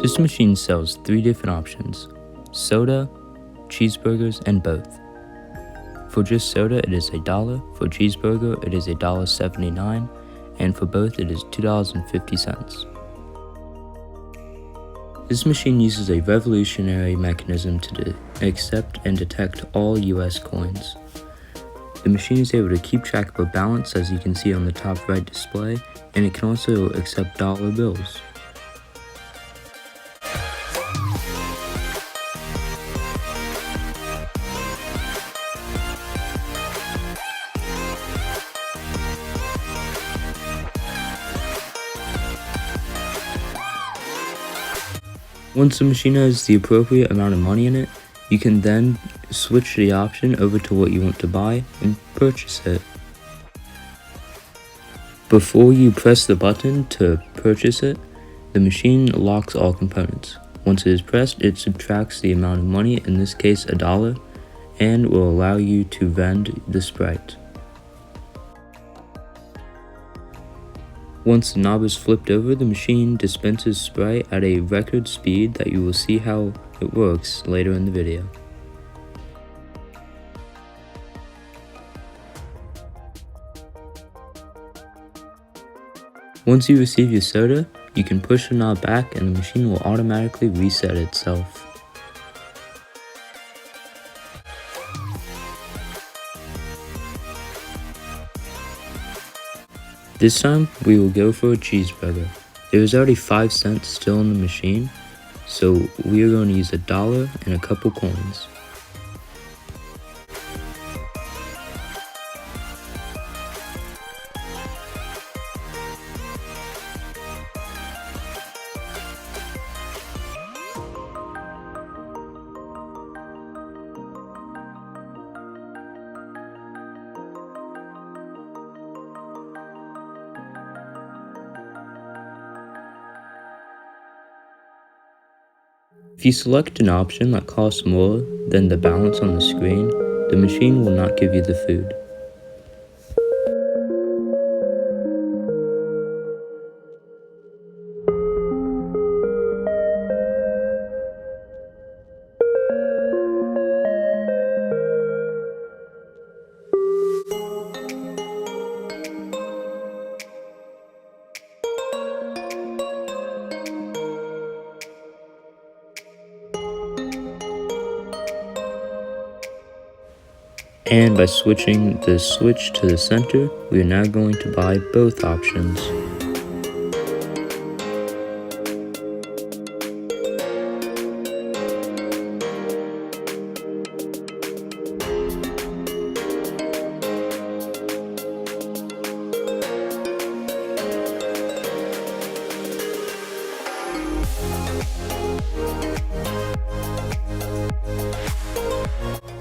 This machine sells 3 different options: soda, cheeseburgers, and both. For just soda it is $1, for cheeseburger it is $1.79, and for both it is $2.50. This machine uses a revolutionary mechanism to accept and detect all US coins. The machine is able to keep track of a balance, as you can see on the top right display, and it can also accept dollar bills. Once the machine has the appropriate amount of money in it, you can then switch the option over to what you want to buy and purchase it. Before you press the button to purchase it, the machine locks all components. Once it is pressed, it subtracts the amount of money, in this case $1, and will allow you to vend the Sprite. Once the knob is flipped over, the machine dispenses Sprite at a record speed that you will see how it works later in the video. Once you receive your soda, you can push the knob back and the machine will automatically reset itself. This time, we will go for a cheeseburger. There is already 5 cents still in the machine, so we are going to use $1 and a couple coins. If you select an option that costs more than the balance on the screen, the machine will not give you the food. And by switching the switch to the center, we are now going to buy both options.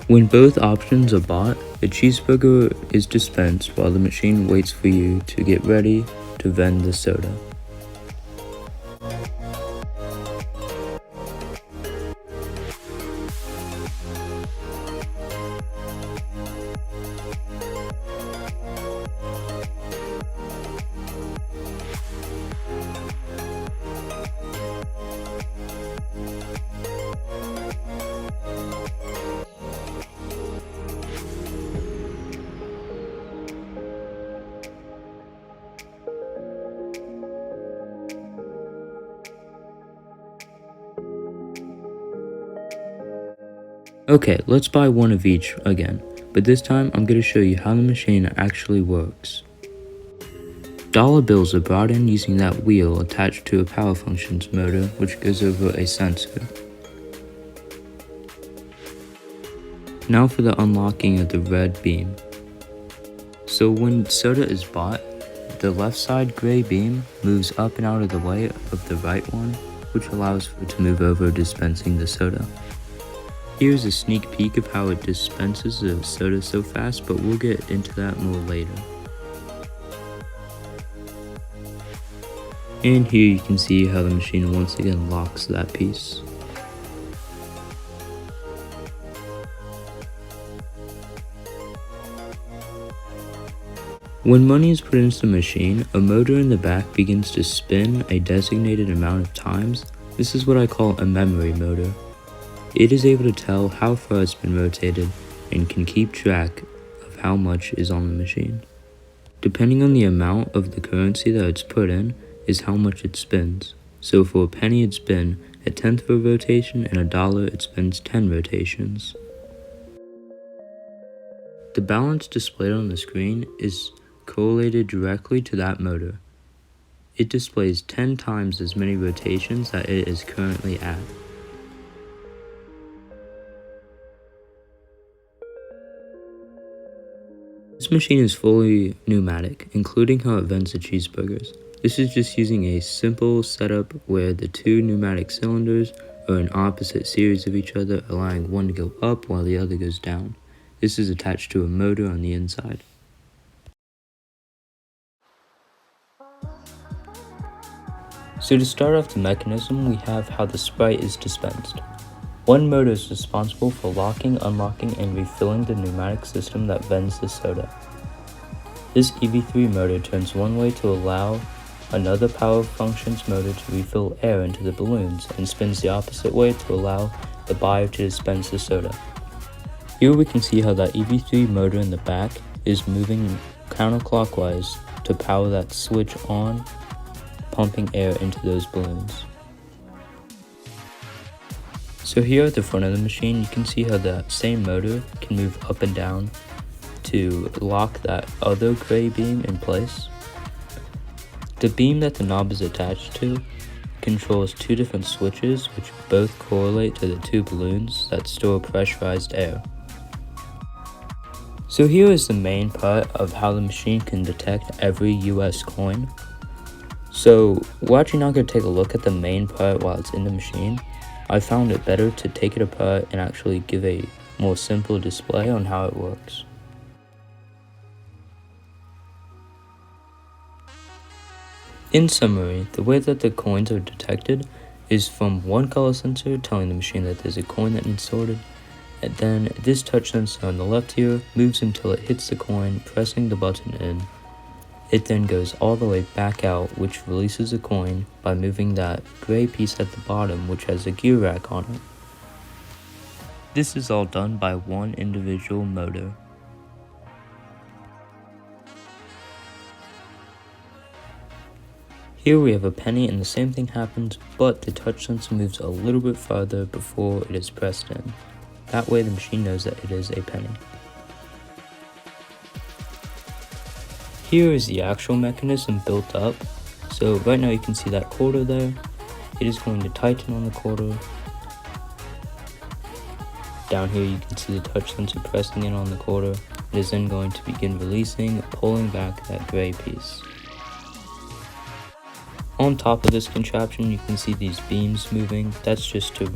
When both options are bought, a cheeseburger is dispensed while the machine waits for you to get ready to vend the soda. Okay, let's buy one of each again, but this time I'm going to show you how the machine actually works. Dollar bills are brought in using that wheel attached to a power functions motor which goes over a sensor. Now for the unlocking of the red beam. So when soda is bought, the left side gray beam moves up and out of the way of the right one, which allows for it to move over dispensing the soda. Here's a sneak peek of how it dispenses the soda so fast, but we'll get into that more later. And here you can see how the machine once again locks that piece. When money is put into the machine, a motor in the back begins to spin a designated amount of times This is what I call a memory motor. It is able to tell how far it's been rotated and can keep track of how much is on the machine. Depending on the amount of the currency that it's put in is how much it spins. So for a penny it spins a tenth of a rotation, and $1 it spins 10 rotations. The balance displayed on the screen is correlated directly to that motor. It displays 10 times as many rotations that it is currently at. This machine is fully pneumatic, including how it vends the cheeseburgers. This is just using a simple setup where the two pneumatic cylinders are in opposite series of each other, allowing one to go up while the other goes down. This is attached to a motor on the inside. So to start off the mechanism, we have how the Sprite is dispensed. One motor is responsible for locking, unlocking, and refilling the pneumatic system that vends the soda. This EV3 motor turns one way to allow another power functions motor to refill air into the balloons, and spins the opposite way to allow the buyer to dispense the soda. Here we can see how that EV3 motor in the back is moving counterclockwise to power that switch on, pumping air into those balloons. So here at the front of the machine, you can see how the same motor can move up and down to lock that other gray beam in place. The beam that the knob is attached to controls two different switches, which both correlate to the two balloons that store pressurized air. So here is the main part of how the machine can detect every US coin. So we're actually not going to take a look at the main part while it's in the machine. I found it better to take it apart and actually give a more simple display on how it works. In summary, the way that the coins are detected is from one color sensor telling the machine that there's a coin that needs sorted, and then this touch sensor on the left here moves until it hits the coin, pressing the button in. It then goes all the way back out, which releases a coin by moving that gray piece at the bottom, which has a gear rack on it. This is all done by one individual motor. Here we have a penny, and the same thing happens, but the touch sensor moves a little bit farther before it is pressed in. That way the machine knows that it is a penny. Here is the actual mechanism built up. So right now you can see that quarter there. It is going to tighten on the quarter. Down here you can see the touch sensor pressing in on the quarter. It is then going to begin releasing, pulling back that gray piece. On top of this contraption you can see these beams moving. That's just to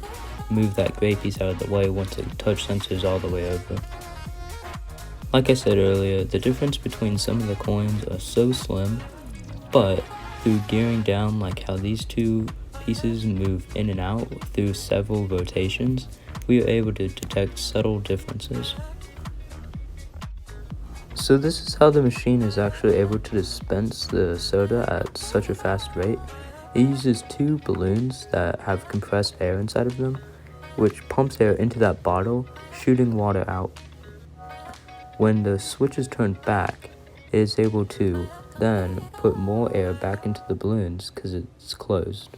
move that gray piece out of the way once the touch sensor is all the way over. Like I said earlier, the difference between some of the coins are so slim, but through gearing down like how these two pieces move in and out through several rotations, we are able to detect subtle differences. So this is how the machine is actually able to dispense the soda at such a fast rate. It uses two balloons that have compressed air inside of them, which pumps air into that bottle, shooting water out. When the switch is turned back, it is able to then put more air back into the balloons because it's closed.